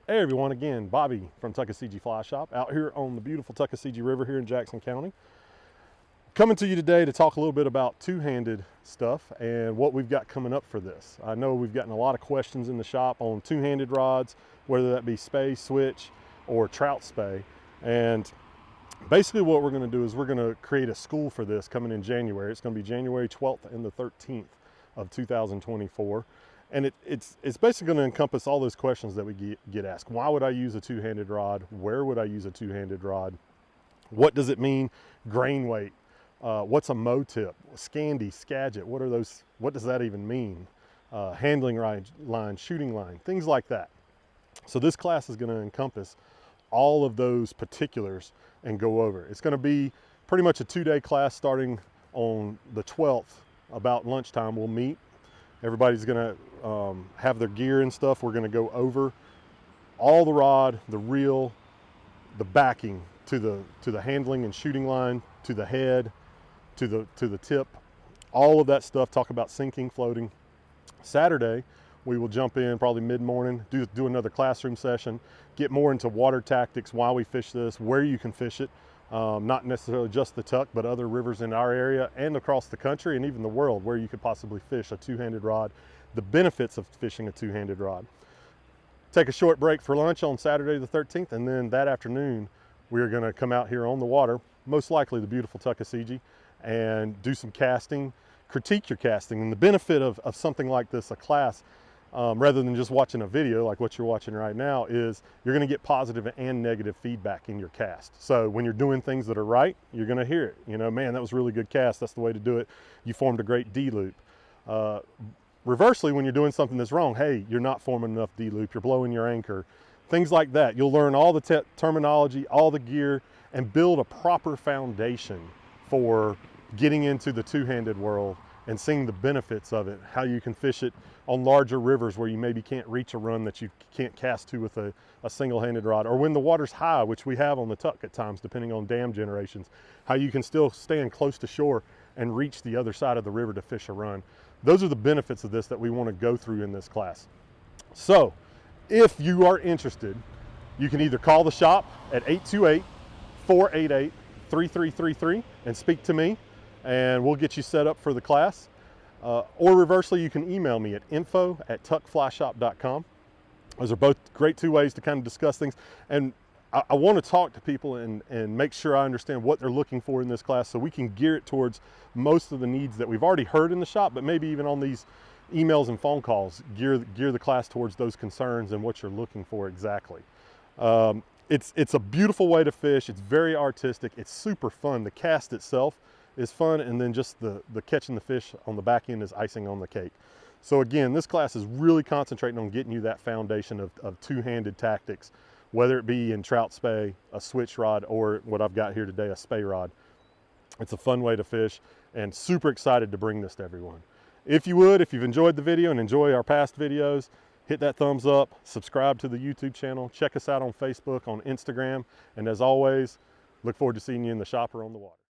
Hey everyone, again, Bobby from TFS Fly Shop out here on the beautiful Tuckasegee River here in Jackson County. Coming to you today to talk a little bit about two-handed stuff and what we've got coming up for this. I know we've gotten a lot of questions in the shop on two-handed rods, whether that be Spey, switch, or trout Spey. And basically what we're going to do is we're going to create a school for this coming in January. It's going to be January 12th and the 13th of 2024. And it's basically going to encompass all those questions that we get asked. Why would I use a two-handed rod? Where would I use a two-handed rod? What does it mean? Grain weight. What's a mow tip? Scandy, Skagit. What are those? What does that even mean? Handling line, shooting line, things like that. So this class is going to encompass all of those particulars and go over. It's going to be pretty much a two-day class starting on the 12th. About lunchtime, we'll meet. Everybody's going to have their gear and stuff. We're going to go over all the rod, the reel, the backing to the handling and shooting line, to the head, to the tip, all of that stuff. Talk about sinking, floating. Saturday, we will jump in probably mid-morning, do another classroom session, get more into water tactics, why we fish this, where you can fish it. Not necessarily just the Tuck, but other rivers in our area and across the country and even the world where you could possibly fish a two-handed rod, the benefits of fishing a two-handed rod. Take a short break for lunch on Saturday the 13th, and then that afternoon we're going to come out here on the water, most likely the beautiful Tuckasegee, and do some casting, critique your casting. And the benefit of something like this, a class, rather than just watching a video like what you're watching right now, is you're going to get positive and negative feedback in your cast. So when you're doing things that are right, you're going to hear it. You know, man, that was a really good cast. That's the way to do it. You formed a great D loop. Reversely, when you're doing something that's wrong, hey, you're not forming enough D loop. You're blowing your anchor. Things like that. You'll learn all the terminology, all the gear, and build a proper foundation for getting into the two-handed world and seeing the benefits of it, how you can fish it on larger rivers where you maybe can't reach a run that you can't cast to with a single-handed rod, or when the water's high, which we have on the Tuck at times, depending on dam generations, how you can still stand close to shore and reach the other side of the river to fish a run. Those are the benefits of this that we want to go through in this class. So if you are interested, you can either call the shop at 828-488-3333 and speak to me, and we'll get you set up for the class. Or reversely, you can email me at info@tuckflyshop.com. Those are both great two ways to kind of discuss things. And I want to talk to people and make sure I understand what they're looking for in this class so we can gear it towards most of the needs that we've already heard in the shop, but maybe even on these emails and phone calls, gear the class towards those concerns and what you're looking for exactly. It's a beautiful way to fish. It's very artistic. It's super fun. The cast itself is fun, and then just the catching the fish on the back end is icing on the cake. So again, this class is really concentrating on getting you that foundation of two-handed tactics, whether it be in trout Spey, a switch rod, or what I've got here today, a Spey rod. It's a fun way to fish, and super excited to bring this to everyone. If you've enjoyed the video and enjoy our past videos, hit that thumbs up, subscribe to the YouTube channel, check us out on Facebook, on Instagram, and as always, look forward to seeing you in the shop or on the water.